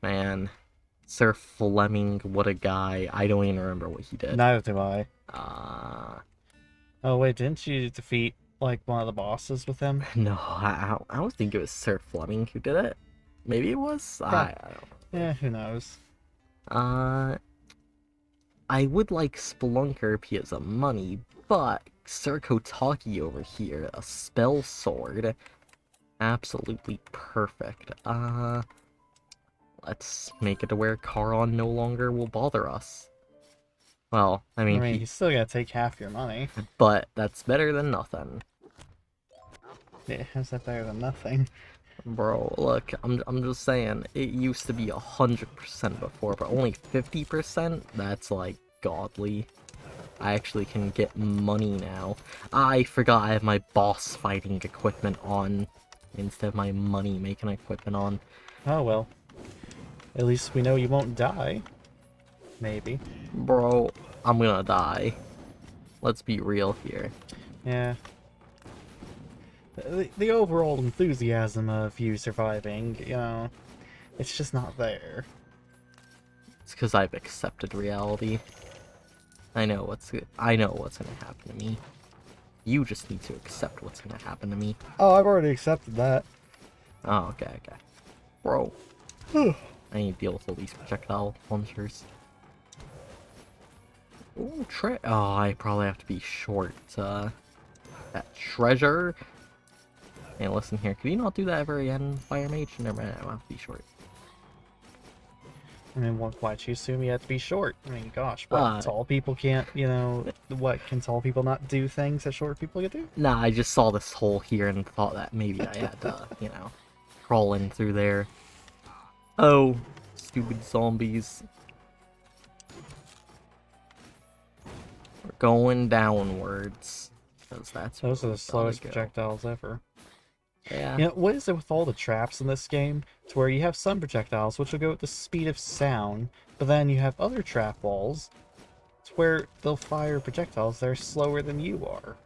Man, Sir Fleming, what a guy. I don't even remember what he did. Neither do I. Uh, Oh wait, didn't you defeat like one of the bosses with him? no, I don't think it was Sir Fleming who did it. Maybe it was? Prob I don't Yeah, who knows? remember. I would like Spelunker because of money, but Sir Kotaki over here, a spell sword, absolutely perfect. Let's make it to where Charon no longer will bother us. Well, I I mean, mean, he's still gonna take half your money. but that's better than nothing. Yeah, how's that better than nothing? Bro, look, I'm just saying, it used to be 100% before, but only 50%? That's like godly. I actually can get money now. I forgot I have my boss fighting equipment on instead of my money making equipment on. Oh well. At least we know you won't die. Maybe. Bro, I'm gonna die. Let's be real here. Yeah. The overall enthusiasm of you surviving, it's just not there. It's because I've accepted reality. I know what's gonna happen to me. You just need to accept what's gonna happen to me. Oh, I've already accepted that. Oh, okay. Bro, I need to deal with all these projectile launchers. Ooh, oh, I probably have to be short, that treasure. Hey, listen here, could you not do that ever again, Fire Mage? Never mind, I'll have to be short. I mean, why'd you assume you had to be short? I mean, gosh, what? Uh, Tall people can't, what? Can tall people not do things that short people can do? nah, I just saw this hole here and thought that maybe I had to, crawl in through there. Oh, stupid zombies. We're going downwards. Because that's where Those are we the gotta slowest go. projectiles ever. Yeah. What is it with all the traps in this game? To where you have some projectiles which will go at the speed of sound, but then you have other trap walls to where they'll fire projectiles that are slower than you are.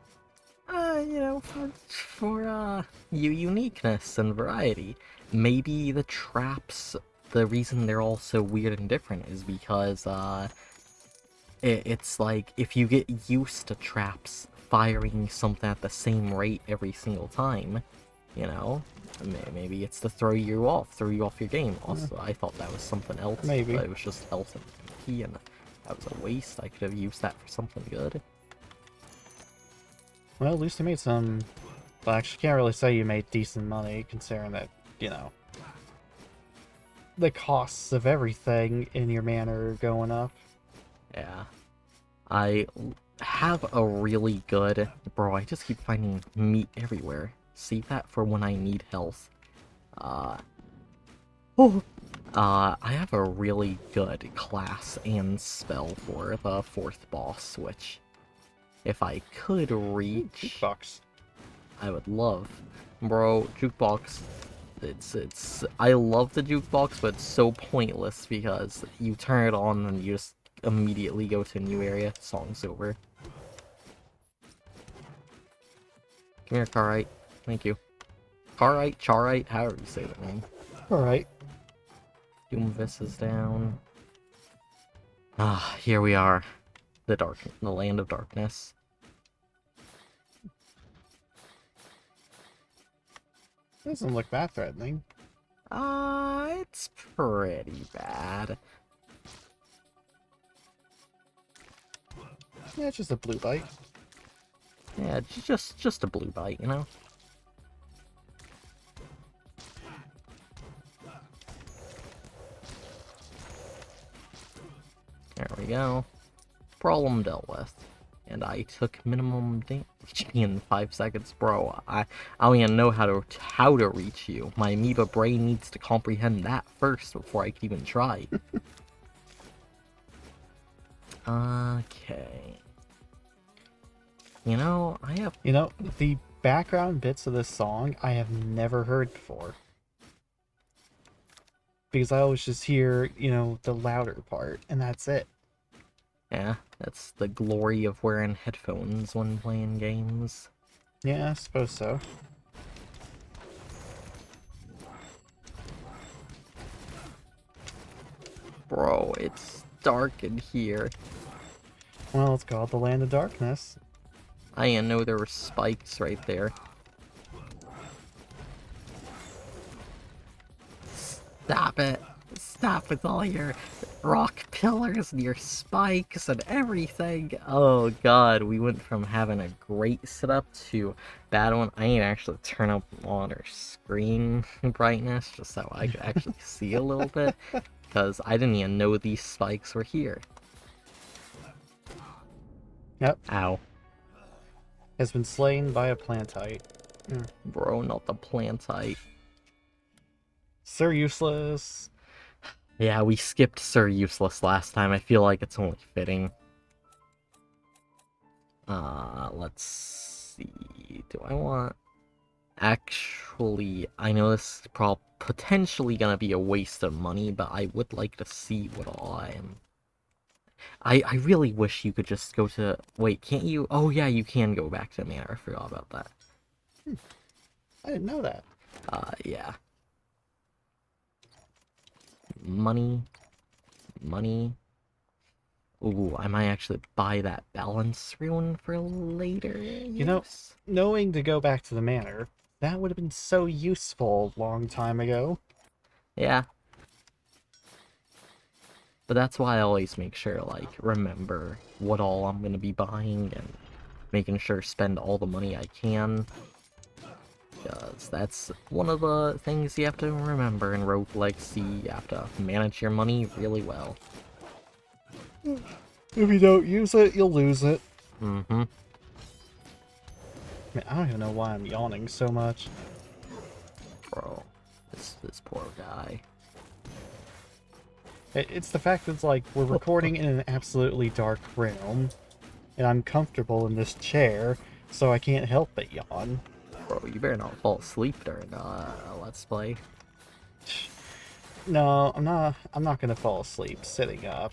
For uniqueness and variety. Maybe the traps, the reason they're all so weird and different is because, it's like, if you get used to traps firing something at the same rate every single time, you know, maybe it's to throw you off your game. Also, I thought that was something else, Maybe. but it was just health and MP, and that was a waste. I could have used that for something good. Well, at least you made some... Well, actually, can't really say you made decent money, considering that, the costs of everything in your manor are going up. Yeah. I have a really good... Bro, I just keep finding meat everywhere. Save that for when I need health. Uh... Oh! I have a really good class and spell for the fourth boss, which, if I could reach, Jukebox. I would love. Bro, jukebox, I love the jukebox, but it's so pointless because you turn it on and you just immediately go to a new area, song's over. Come here, Carite. Thank you. Carite, Charite, however you say the name. Alright. Doomvis is down. Ah, here we are. The land of darkness. Doesn't look that threatening. It's pretty bad. Yeah, it's just a blue bite. Yeah, just a blue bite, you know? There we go. Problem dealt with. And I took minimum damage in 5 seconds. Bro, I don't even know how to reach you. My amoeba brain needs to comprehend that first before I can even try. Okay. I have... The background bits of this song I have never heard before. Because I always just hear, the louder part, and that's it. Yeah, that's the glory of wearing headphones when playing games. Yeah, I suppose so. Bro, it's dark in here. Well, it's called the Land of Darkness. I didn't know there were spikes right there. Stop it. Stop with all your rock pillars and your spikes and everything. Oh god, we went from having a great setup to bad one. I need to actually turn up on our screen brightness just so I could actually see a little bit. Because I didn't even know these spikes were here. Yep. Ow. Has been slain by a plantite. Bro, not the plantite. Sir Useless. Yeah, we skipped Sir Useless last time. I feel like it's only fitting. Let's see. Do I want... Actually, I know this is potentially gonna be a waste of money, but I would like to see what all I am... I really wish you could just go to... Wait, can't you? Oh yeah, you can go back to Manor. I forgot about that. I didn't know that. Yeah. Money. Ooh, I might actually buy that balance rune for later. You know, knowing to go back to the manor, that would have been so useful a long time ago. Yeah. But that's why I always make sure, like, remember what all I'm gonna be buying and making sure to spend all the money I can. Because that's one of the things you have to remember in Rogue Legacy. You have to manage your money really well. If you don't use it, you'll lose it. Mm-hmm. Man, I don't even know why I'm yawning so much. Bro, this poor guy. It's the fact that it's like we're recording in an absolutely dark room, and I'm comfortable in this chair, so I can't help but yawn. Bro, you better not fall asleep during Let's Play. No, I'm not gonna fall asleep sitting up.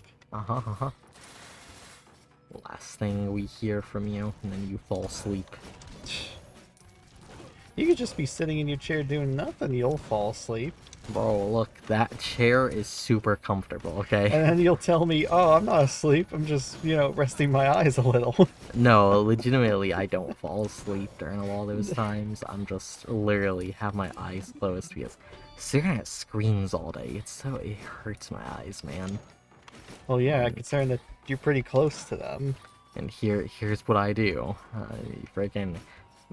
Last thing we hear from you, and then you fall asleep. You could just be sitting in your chair doing nothing, you'll fall asleep. Bro, look, that chair is super comfortable, okay? And then you'll tell me, oh, I'm not asleep, I'm just, resting my eyes a little. No, legitimately, I don't fall asleep during all those times. I'm just literally have my eyes closed because staring at screens all day, it hurts my eyes, man. Well, yeah, considering that you're pretty close to them. And here's what I do. Freaking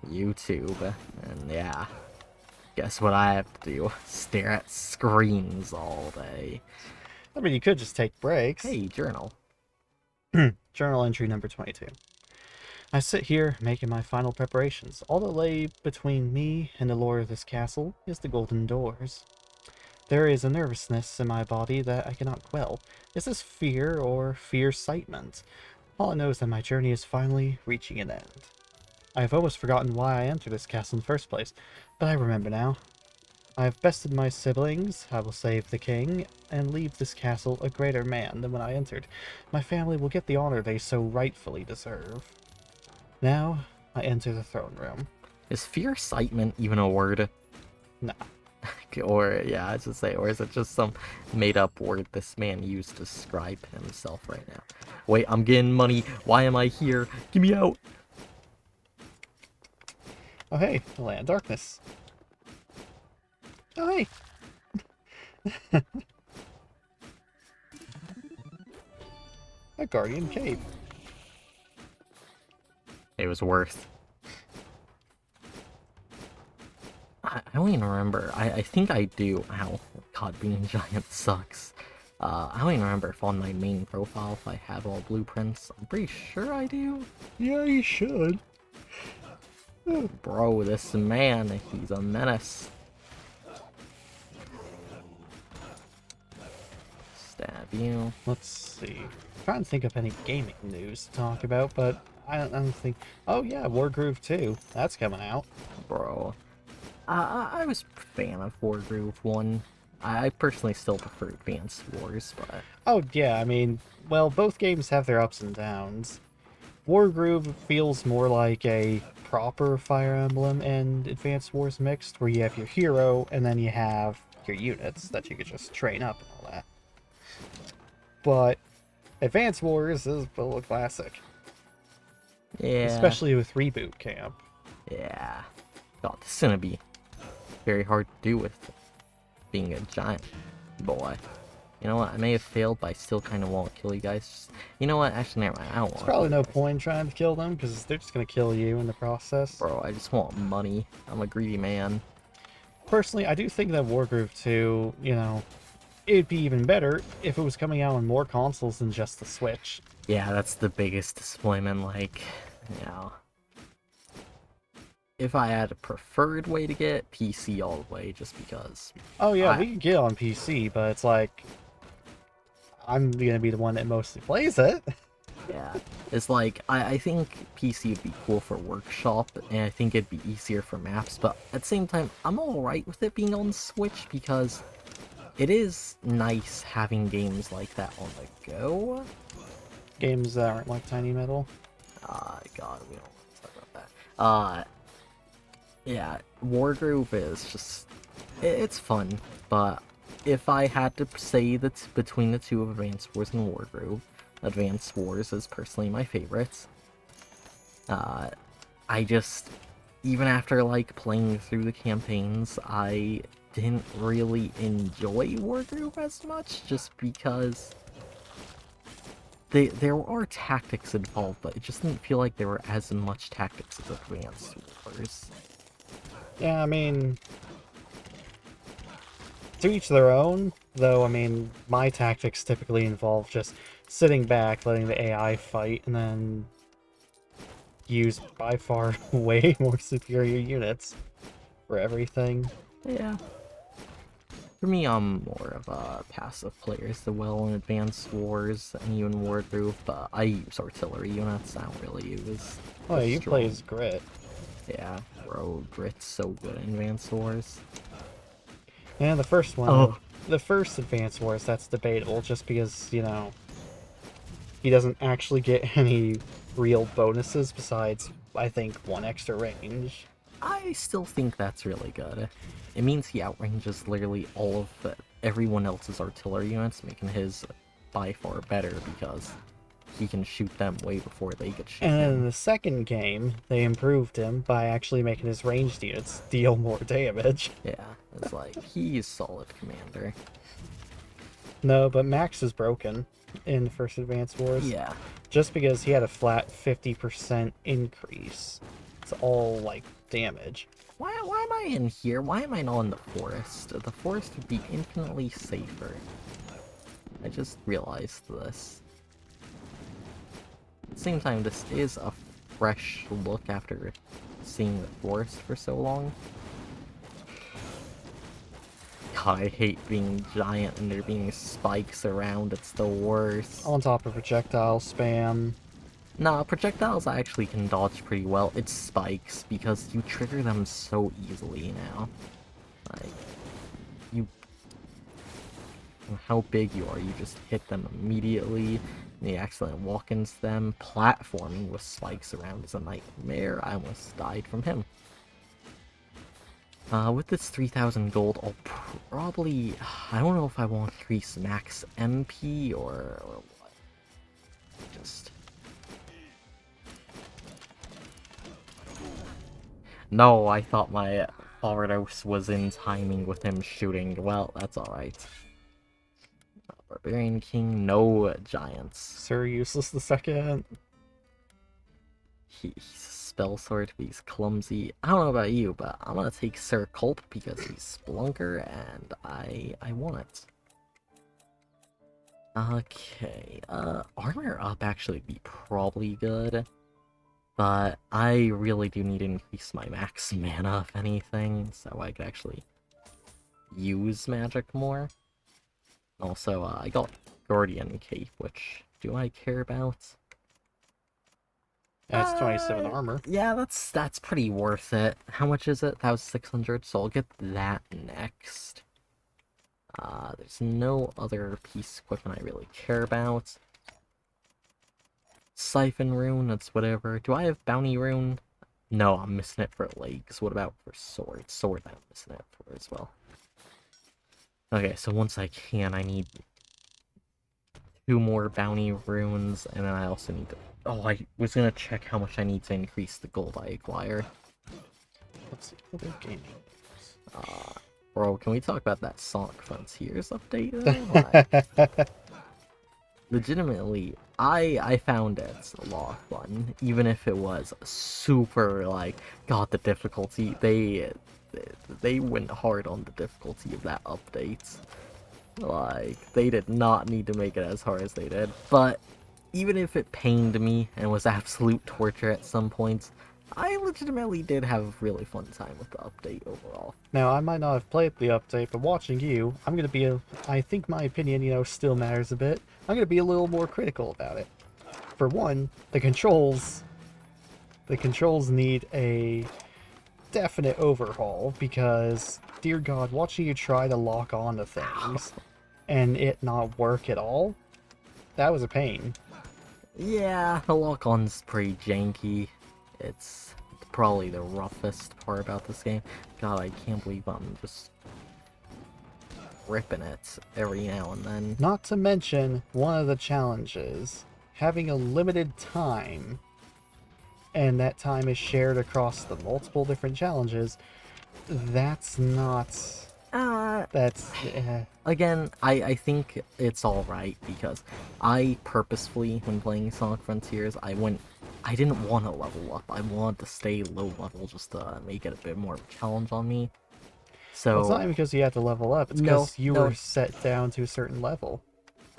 YouTube, and yeah. Guess what I have to do? Stare at screens all day. I mean, you could just take breaks. Hey, journal. Journal entry number 22. I sit here making my final preparations. All that lay between me and the lore of this castle is the golden doors. There is a nervousness in my body that I cannot quell. Is this fear or fear-sightement? All I know is that my journey is finally reaching an end. I have almost forgotten why I entered this castle in the first place, but I remember now. I have bested my siblings, I will save the king, and leave this castle a greater man than when I entered. My family will get the honor they so rightfully deserve. Now, I enter the throne room. Is fear-sightement even a word? Nah. Or, yeah, I should say, or is it just some made-up word this man used to describe himself right now? Wait, I'm getting money. Why am I here? Get me out! Oh hey, the Land of Darkness. Oh hey! A Guardian Cape. It was worth. I don't even remember. I think I do. Ow. God, being giant sucks. I don't even remember if on my main profile if I have all blueprints. I'm pretty sure I do. Yeah, you should. Bro, this man, he's a menace. Stab you. Let's see. I'm trying to think of any gaming news to talk about, but I don't think... Oh yeah, Wargroove 2. That's coming out. Bro. I was a fan of Wargroove 1. I personally still prefer Advanced Wars, but... Oh yeah, I mean, well, both games have their ups and downs. Wargroove feels more like a proper Fire Emblem and Advanced Wars mixed, where you have your hero, and then you have your units that you could just train up and all that. but Advance Wars is still a classic, Yeah, especially with Reboot Camp. yeah. God, this is gonna be very hard to do with being a giant boy. You know what? I may have failed, but I still kind of want to kill you guys. You know what? Actually, never mind. I don't There's want to kill probably you no guys. point trying to kill them because they're just gonna kill you in the process. Bro, I just want money. I'm a greedy man. Personally, I do think that Wargroove 2, it'd be even better if it was coming out on more consoles than just the Switch. Yeah, that's the biggest disappointment. Like, you know, if I had a preferred way to get PC all the way, just because Oh yeah, I, we can get it on PC, but it's like I'm gonna be the one that mostly plays it. yeah, it's like I think PC would be cool for workshop, and I think it'd be easier for maps. But at the same time, I'm all right with it being on Switch because it is nice having games like that on the go. Games that aren't like Tiny Metal. God, we don't want to talk about that. Yeah, Wargroove is just it's fun, but if I had to say that between the two of Advance Wars and Wargroove, Advance Wars is personally my favorite. Uh, I just, even after like playing through the campaigns, I didn't really enjoy Wargroove as much, just because there are tactics involved, but it just didn't feel like there were as much tactics as Advance Wars. Yeah, I mean, to each their own, though, I mean, my tactics typically involve just sitting back, letting the AI fight, and then use by far way more superior units for everything. Yeah. For me, I'm more of a passive player as well in Advanced Wars and even Wargroove, but I use artillery units, I don't really use Oh, the yeah, you play strong. as Grit. Yeah, bro, Grit's so good in Advanced Wars. Yeah, the first one, Oh, the first Advance Wars, that's debatable, just because, he doesn't actually get any real bonuses besides, I think, one extra range. I still think that's really good. It means he outranges literally all of everyone else's artillery units, making his by far better because he can shoot them way before they could shoot And then in him. the second game, they improved him by actually making his ranged units deal more damage. Yeah, it's like, he's solid commander. No, but Max is broken in the first Advance Wars, Yeah, just because he had a flat 50% increase. It's all, like, damage. why am I in here? Why am I not in the forest? The forest would be infinitely safer. I just realized this. At the same time, this is a fresh look after seeing the forest for so long. God, I hate being giant and there being spikes around, it's the worst. On top of projectile spam. Nah, projectiles I actually can dodge pretty well. It's spikes, because you trigger them so easily now. Like, you... how big you are, you just hit them immediately, and you accidentally walk into them. Platforming with spikes around is a nightmare. I almost died from him. With this 3,000 gold, I'll probably... I don't know if I want to increase max MP or what. Just... No, I thought my Ardos was in timing with him shooting. Well, that's alright. Barbarian King, no giants. Sir Useless the Second. He's a spell sword, but he's clumsy. I don't know about you, but I'm gonna take Sir Culp because he's Splunker, and I want it. Okay, armor up actually would be probably good. But I really do need to increase my max mana, if anything, so I could actually use magic more. Also, I got Guardian Cape, which do I care about? That's 27 armor. Yeah, that's pretty worth it. How much is it? That was 600, so I'll get that next. There's no other piece of equipment I really care about. Siphon rune, that's whatever. Do I have bounty rune? No, I'm missing it for legs. What about for sword? Sword I'm missing it for as well. Okay, so once I can, I need 2 more bounty runes, and then I also need to... Oh, I was gonna check how much I need to increase the gold I acquire. Let's see. Other gaming. Bro, can we talk about that Sonic Frontiers update, though? Like, legitimately, I found it a lot of fun, even if it was super, like, God, the difficulty, they went hard on the difficulty of that update. Like, they did not need to make it as hard as they did, but even if it pained me and was absolute torture at some points, I legitimately did have a really fun time with the update overall. Now, I might not have played the update, but watching you, I'm going to be I think my opinion, still matters a bit. I'm going to be a little more critical about it. For one, the controls need a definite overhaul because, dear God, watching you try to lock onto things and it not work at all, that was a pain. Yeah, the lock-on's pretty janky. It's probably the roughest part about this game. God, I can't believe I'm just ripping it every now and then. Not to mention, one of the challenges, having a limited time, and that time is shared across the multiple different challenges, that's not... that's... Again, I think it's alright, because I purposefully, when playing Sonic Frontiers, I didn't want to level up. I wanted to stay low level just to make it a bit more of a challenge on me. So... Well, it's not even because you had to level up, it's because you were set down to a certain level.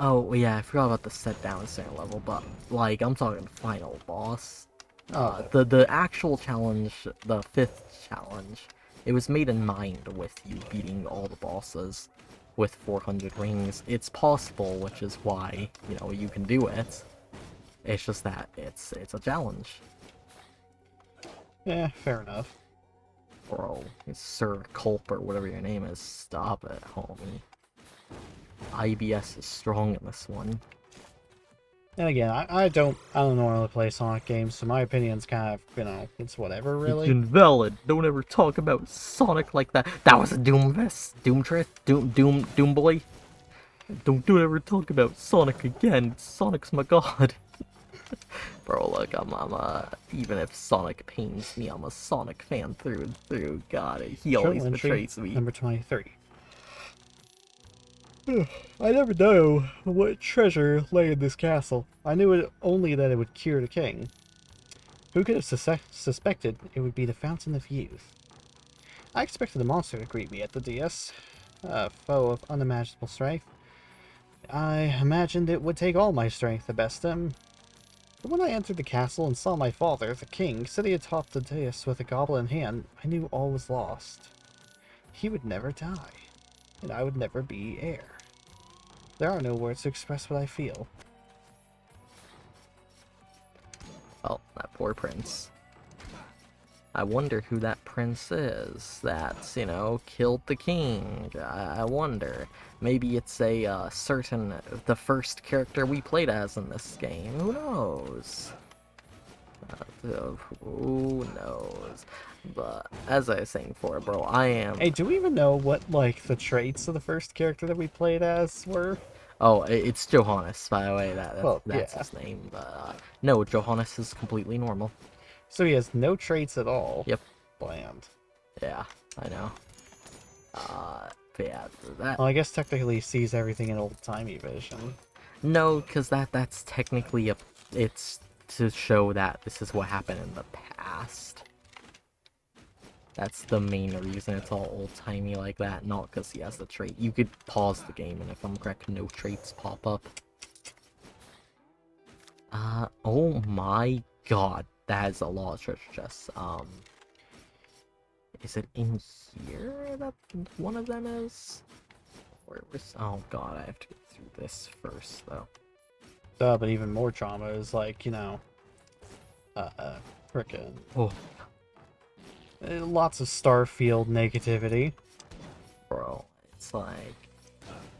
Oh, yeah, I forgot about the set down a certain level, but, like, I'm talking final boss. The actual challenge, the 5th challenge, it was made in mind with you beating all the bosses with 400 rings. It's possible, which is why, you can do it. It's just that it's a challenge. Yeah, fair enough. Bro, Sir Culp or whatever your name is, stop it, homie. IBS is strong in this one. And again, I don't normally play Sonic games, so my opinion's kind of, it's whatever, really. It's invalid. Don't ever talk about Sonic like that. That was a Doom trick? Doom boy? Don't ever talk about Sonic again. Sonic's my god. Bro, look, even if Sonic pains me, I'm a Sonic fan through and through. God, he always betrays me. Number 23. I never know what treasure lay in this castle. I knew only that it would cure the king. Who could have suspected it would be the Fountain of Youth? I expected a monster to greet me at the dais, a foe of unimaginable strength. I imagined it would take all my strength to best him. But when I entered the castle and saw my father, the king, sitting atop the dais with a goblet in hand, I knew all was lost. He would never die, and I would never be heir. There are no words to express what I feel. Well, that poor prince. I wonder who that prince is that's, killed the king. I wonder. Maybe it's the first character we played as in this game. Who knows? Who knows? But, as I was saying before, bro, I am... Hey, do we even know what, the traits of the first character that we played as were? Oh, it's Johannes, by the way. That's his name. But, no, Johannes is completely normal. So he has no traits at all. Yep. Bland. Yeah, I know. But yeah, that... Well, I guess technically he sees everything in old-timey vision. No, because that's technically it's to show that this is what happened in the past. That's the main reason it's all old-timey like that, not because he has the trait. You could pause the game, and if I'm correct, no traits pop up. Oh my god, that is a lot of treasure chests. Is it in here that one of them is? Oh god, I have to go through this first, though. But even more trauma is frickin'... Oh. Lots of Starfield negativity. Bro, it's like...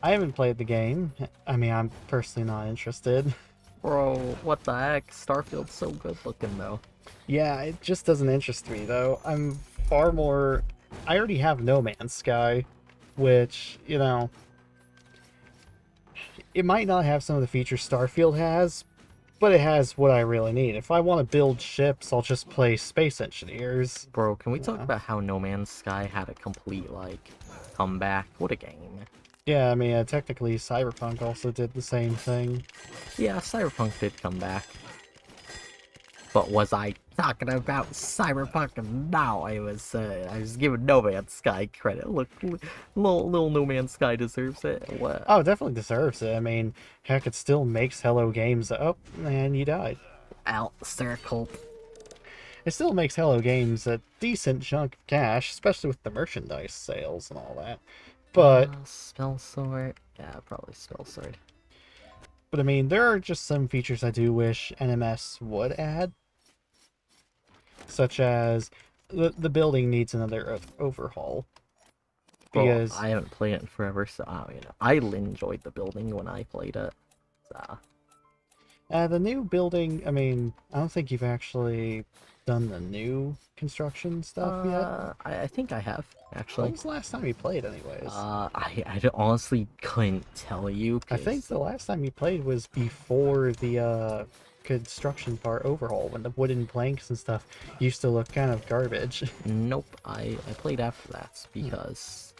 I haven't played the game. I mean, I'm personally not interested. Bro, what the heck? Starfield's so good looking, though. Yeah, it just doesn't interest me, though. I'm far more... I already have No Man's Sky, which, it might not have some of the features Starfield has, but it has what I really need. If I want to build ships, I'll just play Space Engineers. Bro, can we talk Yeah. about how No Man's Sky had a complete, like, comeback? What a game. Yeah, I mean, technically, Cyberpunk also did the same thing. Yeah, Cyberpunk did come back. But was I talking about Cyberpunk? No, I was giving No Man's Sky credit. Look, little No Man's Sky deserves it. What? Oh, it definitely deserves it. I mean, heck, it still makes Hello Games. Oh, and you died. Out circle. It still makes Hello Games a decent chunk of cash, especially with the merchandise sales and all that. But, Spell sword. Yeah, probably spell sword. I mean, there are just some features I do wish NMS would add, such as the building needs another overhaul. Well, Because I haven't played it in forever, so I enjoyed the building when I played it. So. the new building, I mean, I don't think you've actually done the new construction stuff yet. I think I have When actually. was the last time you played, anyways? Honestly couldn't tell you. I think the last time you played was before the construction part overhaul, when the wooden planks and stuff used to look kind of garbage. Nope, I played after that because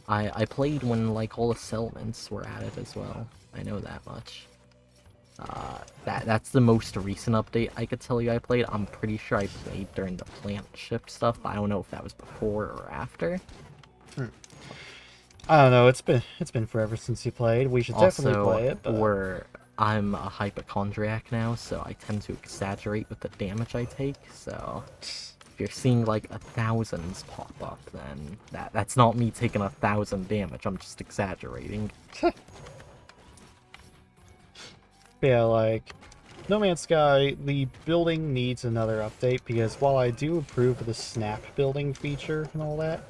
I played when like all the settlements were added as well. I know that much. That's the most recent update I could tell you I played. I'm pretty sure I played during the plant ship stuff, but I don't know if that was before or after. I don't know. It's been forever since you played. We should definitely play it. But I'm a hypochondriac now, so I tend to exaggerate with the damage I take. So if you're seeing like 1,000s pop up, then that's not me taking 1,000 damage. I'm just exaggerating. yeah, like No Man's Sky, the building needs another update because while I do approve of the snap building feature and all that,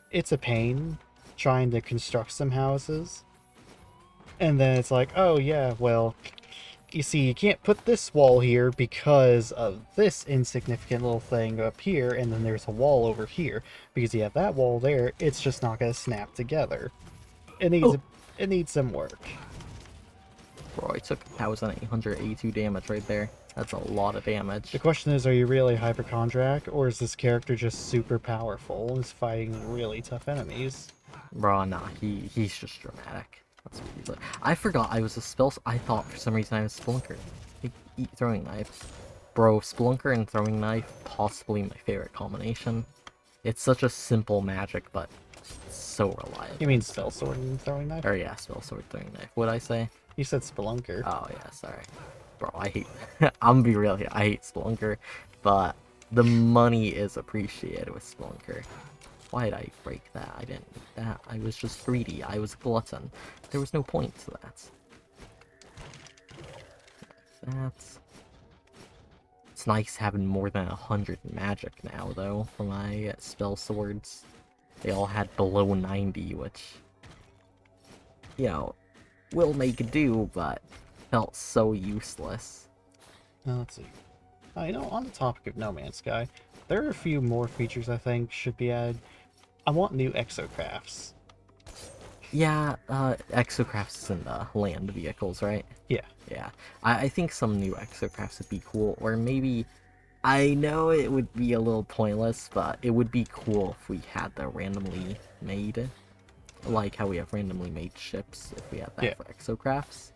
it's a pain trying to construct some houses. And then it's like, oh yeah, well, you see, you can't put this wall here because of this insignificant little thing up here, and then there's a wall over here. Because you have that wall there, it's just not going to snap together. It needs some work. Bro, I took 1,882 damage right there. That's a lot of damage. The question is, are you really hypochondriac, or is this character just super powerful and is fighting really tough enemies? Bro, nah, he's just dramatic. That's what he's like. I forgot I was a spell. I thought for some reason I was Spelunker. Eat throwing knife. Bro, Spelunker and throwing knife, possibly my favorite combination. It's such a simple magic, but so reliable. You mean spell sword and throwing knife? Or yeah, spell sword throwing knife. What'd I say? You said Spelunker. Oh yeah, sorry. Bro, I hate I'm gonna be real here. I hate Spelunker, but the money is appreciated with Spelunker. Why did I break that? I didn't need that. I was just greedy. I was a glutton. There was no point to that. That's... It's nice having more than 100 magic now, though, for my spell swords. They all had below 90, which, you know, will make do, but felt so useless. Now, let's see. You know, on the topic of No Man's Sky, there are a few more features I think should be added. I want new exocrafts. Yeah, exocrafts is in the land vehicles, right? Yeah. Yeah. I think some new exocrafts would be cool, or maybe... I know it would be a little pointless, but it would be cool if we had the randomly made, like how we have randomly made ships, if we had that for exocrafts.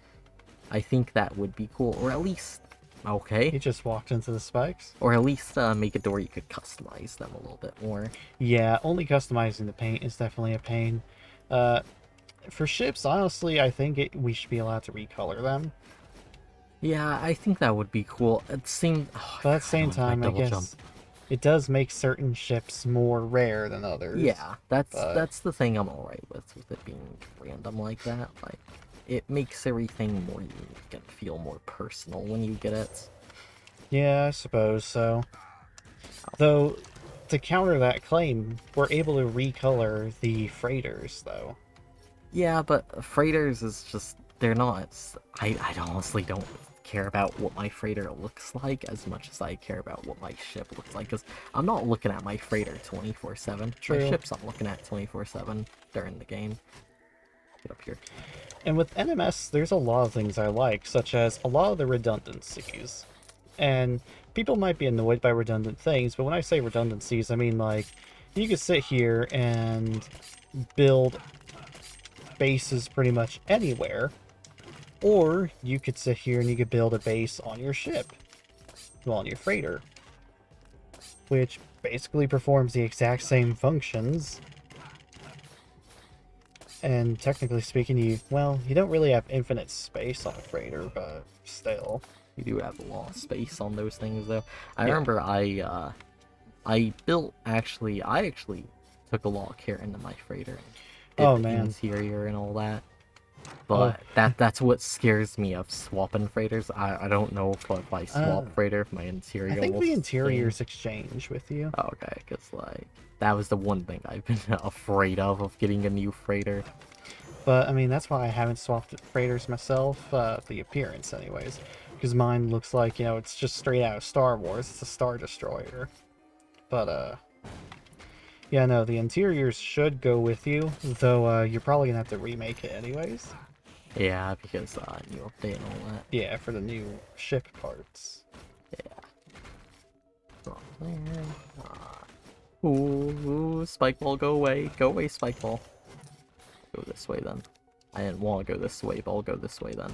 I think that would be cool, or at least... Okay. He just walked into the spikes. Or at least make it to where you could customize them a little bit more. Yeah, only customizing the paint is definitely a pain. For ships, honestly, I think we should be allowed to recolor them. Yeah, I think that would be cool. It seemed... Oh, but at the same time, I guess it does make certain ships more rare than others. Yeah, that's the thing I'm alright with it being random like that. Like, it makes everything more unique and feel more personal when you get it. Yeah, I suppose so. Though, to counter that claim, we're able to recolor the freighters, though. Yeah, but freighters is just... They're not... I honestly don't care about what my freighter looks like as much as I care about what my ship looks like, because I'm not looking at my freighter 24/7. True. My ships I'm looking at 24/7 during the game. Get up here. And with NMS, there's a lot of things I like, such as a lot of the redundancies. And people might be annoyed by redundant things, but when I say redundancies, I mean like, you could sit here and build bases pretty much anywhere, or you could sit here and you could build a base on your ship, well, on your freighter, which basically performs the exact same functions. And technically speaking, you don't really have infinite space on a freighter, but still. You do have a lot of space on those things, though. I Yeah. remember I actually took a lot of care into my freighter. Did Oh, the man. interior and all that. But that's what scares me of swapping freighters. I don't know if I swap freighter, if my interior I think will the stay. interiors exchange with you. Okay, because like that was the one thing I've been afraid of getting a new freighter. But, I mean, that's why I haven't swapped freighters myself, the appearance anyways. Because mine looks like, it's just straight out of Star Wars. It's a Star Destroyer. But, yeah, no, the interiors should go with you, though you're probably gonna have to remake it anyways. Yeah, because new update and all that. Yeah, for the new ship parts. Ooh, Spike Ball, go away. Go away, Spike Ball. Go this way then. I didn't want to go this way, but I'll go this way then.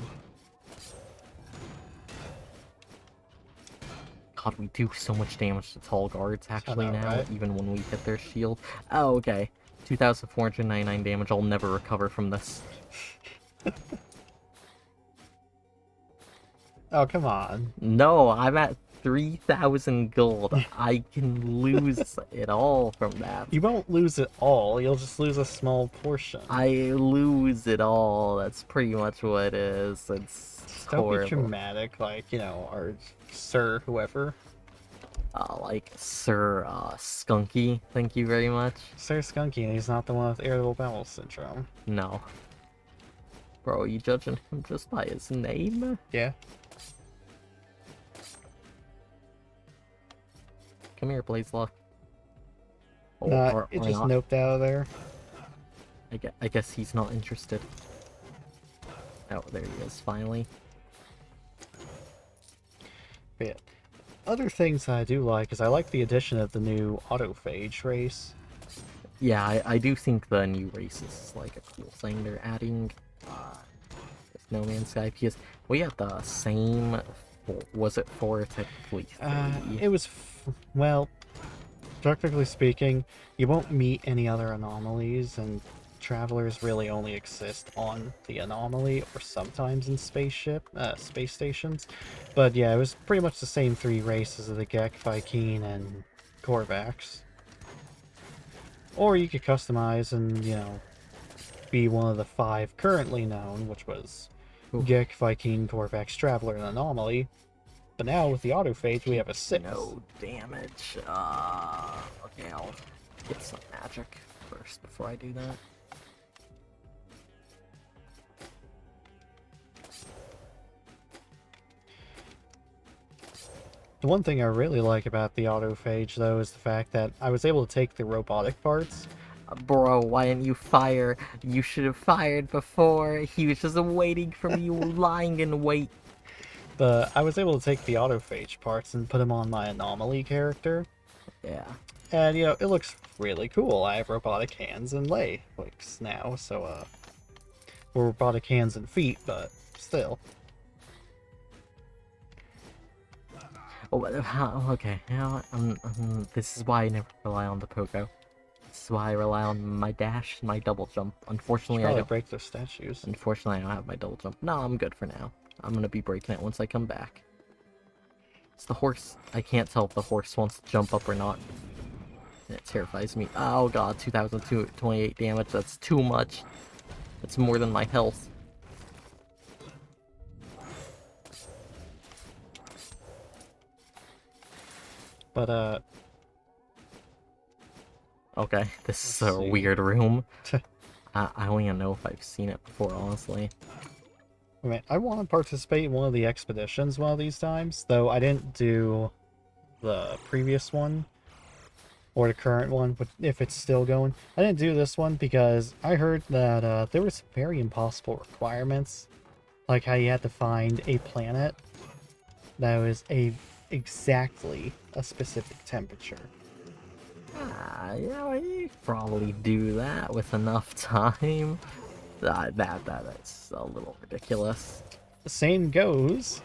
God, we do so much damage to tall guards actually know, now, right? even when we hit their shield. Oh, okay. 2,499 damage. I'll never recover from this. Oh, come on. No, I'm at 3,000 gold. I can lose it all from that. You won't lose it all, you'll just lose a small portion. I lose it all. That's pretty much what it is. It's Don't horrible. be dramatic like, our Sir whoever. Like Sir Skunky, thank you very much. Sir Skunky, and he's not the one with irritable bowel syndrome. No. Bro, are you judging him just by his name? Yeah. Come here, Blazelaw. Oh, Nah, it just not. noped out of there. I guess he's not interested. Oh, there he is, finally. But yeah. Other things I do like is I like the addition of the new autophage race. Yeah, I do think the new race is like a cool thing they're adding. With No Man's Sky, because we had the same. Was it 4 technically 3? It was, well, technically speaking, you won't meet any other anomalies, and travelers really only exist on the anomaly or sometimes in space stations. But yeah, it was pretty much the same 3 races of the Gek, Vy'keen, and Korvax. Or you could customize and, be one of the 5 currently known, which was Gek, Vy'keen, Korvax, Traveler, and Anomaly. But now with the autophage, we have a 6. No damage. Okay, I'll get some magic first before I do that. The one thing I really like about the autophage, though, is the fact that I was able to take the robotic parts. Bro, why didn't you fire? You should have fired before. He was just waiting for me, lying in wait. But I was able to take the autophage parts and put them on my anomaly character. Yeah. And, it looks really cool. I have robotic hands and legs now, so, well, robotic hands and feet, but still. Oh, okay. This is why I never rely on the Pogo. This is why I rely on my dash and my double jump. Unfortunately, I don't break those statues. Unfortunately, I don't have my double jump. No, I'm good for now. I'm gonna be breaking it once I come back. It's the horse. I can't tell if the horse wants to jump up or not. And it terrifies me. Oh god, 2,228 damage. That's too much. That's more than my health. But, Okay, this is Let's a see. weird room. I don't even know if I've seen it before, honestly. I mean, I want to participate in one of the expeditions one of these times, though I didn't do the previous one. or the current one, but if it's still going. I didn't do this one because I heard that there was very impossible requirements, like how you had to find a planet that was exactly a specific temperature. You probably do that with enough time. That's a little ridiculous. The same goes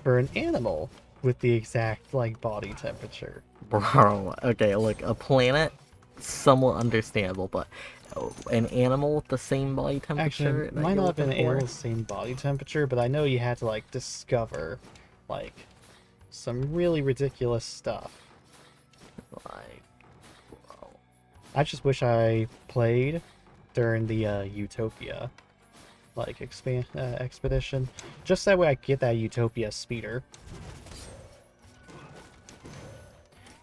for an animal with the exact like body temperature. Bro, okay, look, a planet, somewhat understandable, but an animal with the same body Actually, temperature it that might you're not have been looking an for? animal with the same body temperature, but I know you had to like discover like some really ridiculous stuff. Like, bro. I just wish I played during the Utopia like expedition, just that way I could get that Utopia speeder,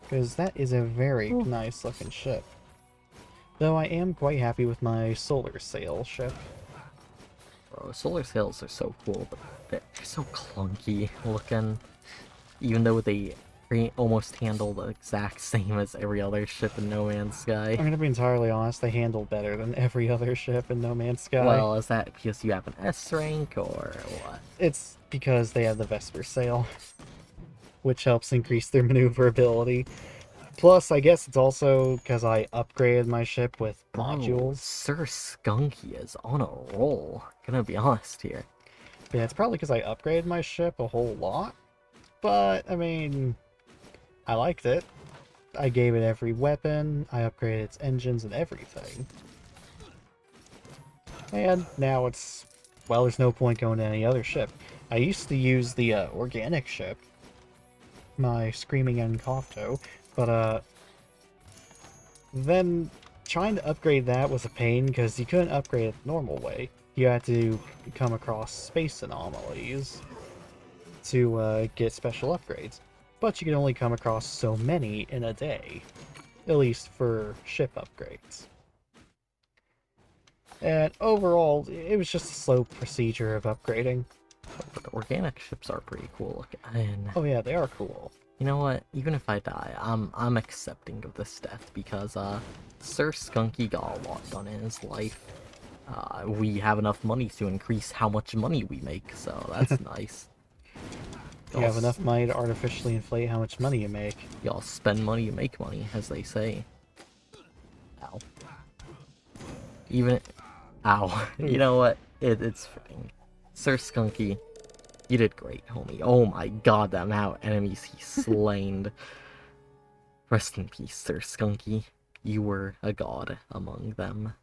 because that is a very Oh, nice looking ship. Though I am quite happy with my solar sail ship. bro, solar sails are so cool, but they're so clunky looking. Even though they almost handle the exact same as every other ship in No Man's Sky. I'm gonna be entirely honest, they handle better than every other ship in No Man's Sky. Well, is that because you have an S rank or what? It's because they have the Vesper sail, which helps increase their maneuverability. Plus, I guess it's also because I upgraded my ship with Bro, modules. Sir Skunky is on a roll. Gonna be honest here. But yeah, it's probably because I upgraded my ship a whole lot. But, I mean, I liked it. I gave it every weapon, I upgraded its engines and everything. And now it's... well, there's no point going to any other ship. I used to use the organic ship, my Screaming Encofto, but then trying to upgrade that was a pain because you couldn't upgrade it the normal way. You had to come across space anomalies to get special upgrades. But you can only come across so many in a day, at least for ship upgrades. And overall, it was just a slow procedure of upgrading. But the organic ships are pretty cool looking. And Oh yeah, they are cool. you know what? Even if I die, I'm accepting of this death because Sir Skunky got a lot done in his life. We have enough money to increase how much money we make, so that's nice. You have enough money to artificially inflate how much money you make. Y'all spend money, you make money, as they say. Ow. Even... Ow. You know what? It's fine. Sir Skunky, you did great, homie. Oh my god, the amount of enemies he slain. Rest in peace, Sir Skunky. You were a god among them.